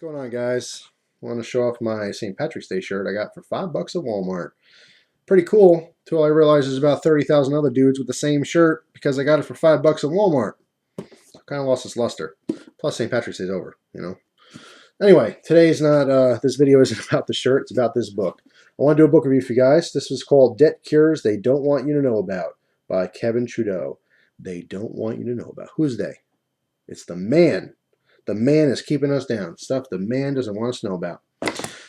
going on, guys? I want to show off my St. Patrick's Day shirt I got for $5 at Walmart. Pretty cool, till I realized there's about 30,000 other dudes with the same shirt because I got it for $5 at Walmart. Kind of lost its luster. Plus, St. Patrick's Day's over, you know. Anyway, today's not, this video isn't about the shirt, it's about this book. I want to do a book review for you guys. This was called Debt Cures They Don't Want You to Know About by Kevin Trudeau. They don't want you to know about. Who's they? It's the man. The man is keeping us down. Stuff the man doesn't want us to know about.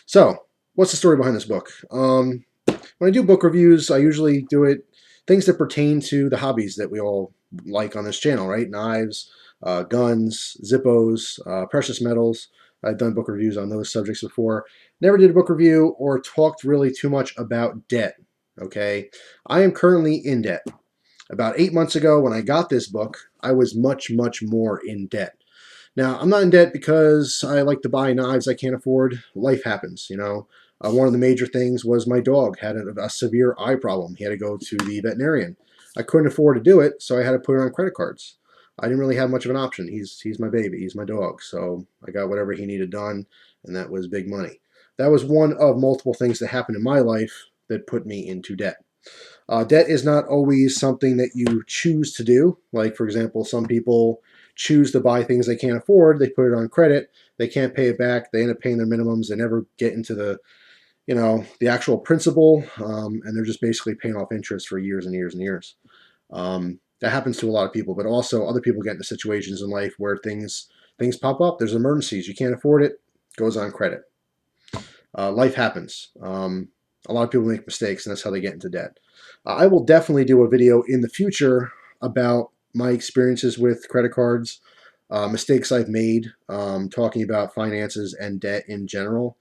So, what's the story behind this book? When I do book reviews, I usually do it things that pertain to the hobbies that we all like on this channel, right? Knives, guns, Zippos, precious metals. I've done book reviews on those subjects before. Never did a book review or talked really too much about debt, okay? I am currently in debt. About 8 months ago when I got this book, I was much, much more in debt. Now, I'm not in debt because I like to buy knives I can't afford. Life happens, you know. One of the major things was my dog had a severe eye problem. He had to go to the veterinarian. I couldn't afford to do it, so I had to put it on credit cards. I didn't really have much of an option. He's my baby. He's my dog. So I got whatever he needed done, and that was big money. That was one of multiple things that happened in my life that put me into debt. Debt is not always something that you choose to do. Like, for example, some people choose to buy things they can't afford. They put it on credit. They can't pay it back. They end up paying their minimums. They never get into the, you know, the actual principal, and they're just basically paying off interest for years and years and years. That happens to a lot of people, but also other people get into situations in life where things pop up. There's emergencies. You can't afford it. Goes on credit. Life happens. A lot of people make mistakes, and that's how they get into debt. I will definitely do a video in the future about my experiences with credit cards, mistakes I've made, talking about finances and debt in general.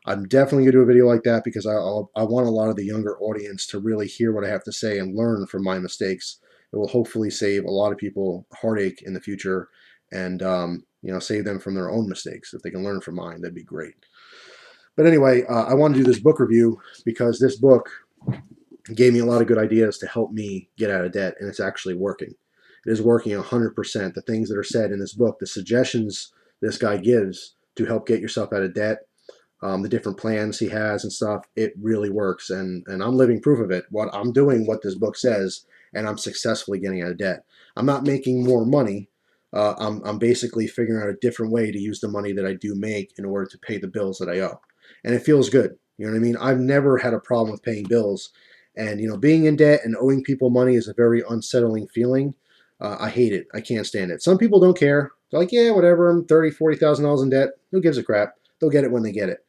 I'm definitely going to do a video like that because I want a lot of the younger audience to really hear what I have to say and learn from my mistakes. It will hopefully save a lot of people heartache in the future and you know, save them from their own mistakes. If they can learn from mine, that'd be great. But anyway, I want to do this book review because this book gave me a lot of good ideas to help me get out of debt, and it's actually working. It is working 100%. The things that are said in this book, the suggestions this guy gives to help get yourself out of debt, the different plans he has and stuff, it really works. And I'm living proof of it. I'm doing what this book says, and I'm successfully getting out of debt. I'm not making more money. I'm basically figuring out a different way to use the money that I do make in order to pay the bills that I owe. And it feels good. You know what I mean? I've never had a problem with paying bills. And, you know, being in debt and owing people money is a very unsettling feeling. I hate it. I can't stand it. Some people don't care. They're like, yeah, whatever. I'm $30,000, $40,000 in debt. Who gives a crap? They'll get it when they get it.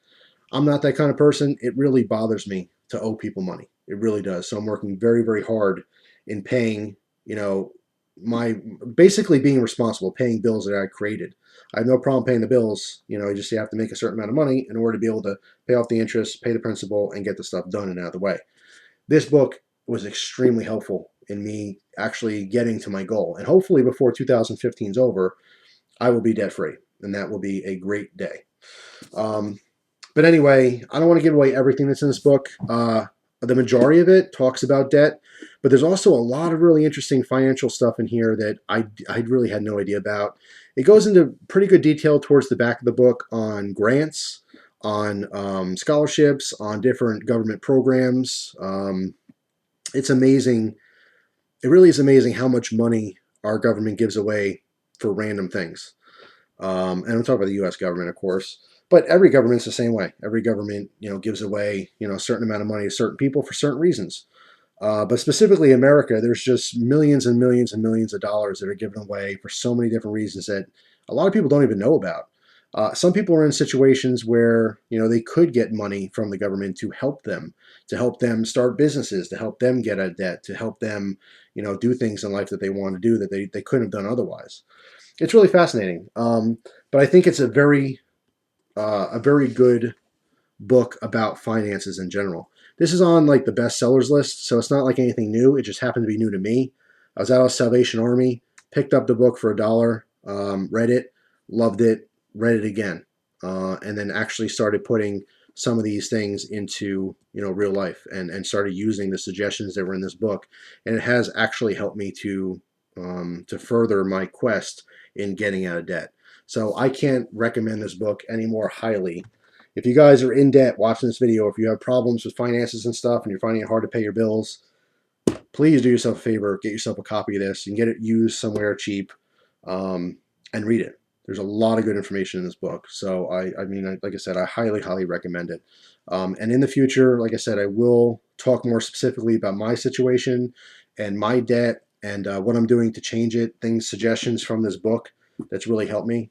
I'm not that kind of person. It really bothers me to owe people money. It really does. So I'm working very, very hard in paying, you know, basically being responsible, paying bills that I created. I have no problem paying the bills. You know, you have to make a certain amount of money in order to be able to pay off the interest, pay the principal, and get the stuff done and out of the way. This book was extremely helpful in me actually getting to my goal. And hopefully before 2015 is over, I will be debt-free, and that will be a great day. But anyway, I don't want to give away everything that's in this book. The majority of it talks about debt, but there's also a lot of really interesting financial stuff in here that I really had no idea about. It goes into pretty good detail towards the back of the book on grants, on scholarships, on different government programs. It's amazing. It really is amazing how much money our government gives away for random things. And I'm talking about the U.S. government, of course. But every government's the same way. Every government, you know, gives away, you know, a certain amount of money to certain people for certain reasons. But specifically America, there's just millions and millions and millions of dollars that are given away for so many different reasons that a lot of people don't even know about. Some people are in situations where, you know, they could get money from the government to help them start businesses, to help them get out of debt, to help them, you know, do things in life that they want to do that they couldn't have done otherwise. It's really fascinating. But I think it's a very good book about finances in general. This is on like the bestsellers list, so it's not like anything new. It just happened to be new to me. I was out of Salvation Army, picked up the book for $1, read it, loved it, read it again, and then actually started putting some of these things into, you know, real life and started using the suggestions that were in this book. And it has actually helped me to further my quest in getting out of debt. So I can't recommend this book any more highly. If you guys are in debt watching this video, if you have problems with finances and stuff and you're finding it hard to pay your bills, please do yourself a favor, get yourself a copy of this. You can get it used somewhere cheap, and read it. There's a lot of good information in this book. So I mean, like I said, I highly, highly recommend it. And in the future, like I said, I will talk more specifically about my situation and my debt and what I'm doing to change it, things, suggestions from this book that's really helped me.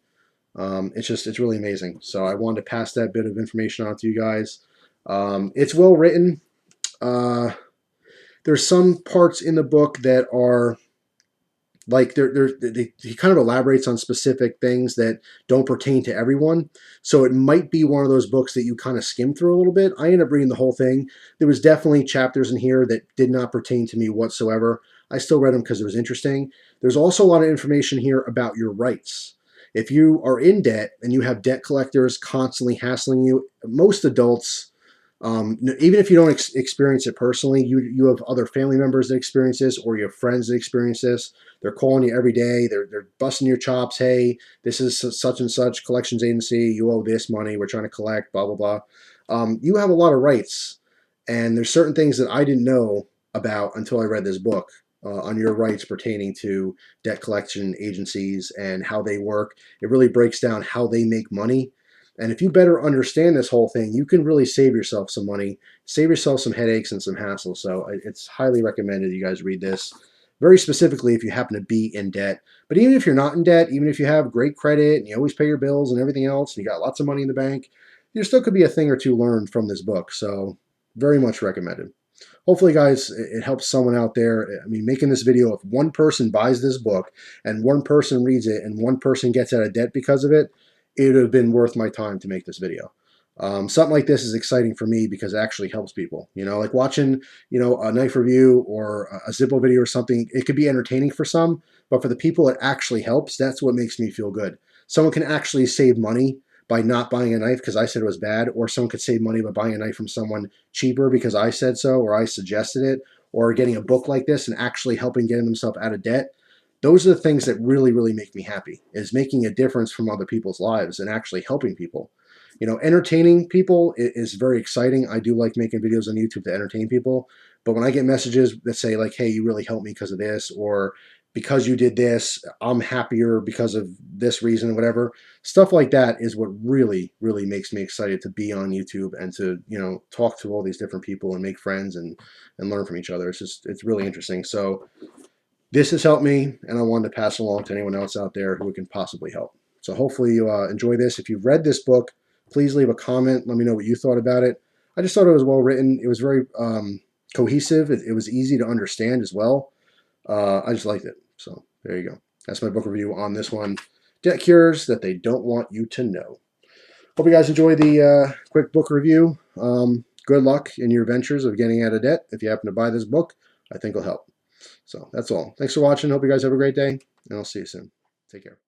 It's really amazing. So I wanted to pass that bit of information on to you guys. It's well written. There's some parts in the book that are like he kind of elaborates on specific things that don't pertain to everyone. So it might be one of those books that you kind of skim through a little bit. I ended up reading the whole thing. There was definitely chapters in here that did not pertain to me whatsoever. I still read them because it was interesting. There's also a lot of information here about your rights. If you are in debt and you have debt collectors constantly hassling you, most adults, even if you don't experience it personally, you have other family members that experience this, or you have friends that experience this. They're calling you every day. They're busting your chops. Hey, this is such and such collections agency. You owe this money. We're trying to collect, blah, blah, blah. You have a lot of rights. And there's certain things that I didn't know about until I read this book on your rights pertaining to debt collection agencies and how they work. It really breaks down how they make money. And if you better understand this whole thing, you can really save yourself some money, save yourself some headaches and some hassle. So it's highly recommended you guys read this. Very specifically if you happen to be in debt. But even if you're not in debt, even if you have great credit and you always pay your bills and everything else, and you got lots of money in the bank, there still could be a thing or two learned from this book. So very much recommended. Hopefully, guys, it helps someone out there. I mean, making this video, if one person buys this book and one person reads it and one person gets out of debt because of it, it would have been worth my time to make this video. Something like this is exciting for me because it actually helps people. You know, like watching, a knife review or a Zippo video or something, it could be entertaining for some, but for the people it actually helps, that's what makes me feel good. Someone can actually save money by not buying a knife because I said it was bad, or someone could save money by buying a knife from someone cheaper because I said so or I suggested it, or getting a book like this and actually helping getting themselves out of debt. Those are the things that really, really make me happy, is making a difference from other people's lives and actually helping people. Entertaining people is very exciting. I do like making videos on YouTube to entertain people. But when I get messages that say like, hey, you really helped me because of this, or because you did this, I'm happier because of this reason, whatever, stuff like that is what really, really makes me excited to be on YouTube and to, talk to all these different people and make friends and learn from each other. It's really interesting. So this has helped me, and I wanted to pass it along to anyone else out there who it can possibly help. So hopefully you enjoy this. If you've read this book, please leave a comment. Let me know what you thought about it. I just thought it was well written. It was very cohesive. It was easy to understand as well. I just liked it. So there you go. That's my book review on this one. Debt Cures That They Don't Want You to Know. Hope you guys enjoy the quick book review. Good luck in your ventures of getting out of debt. If you happen to buy this book, I think it'll help. So that's all. Thanks for watching. Hope you guys have a great day, and I'll see you soon. Take care.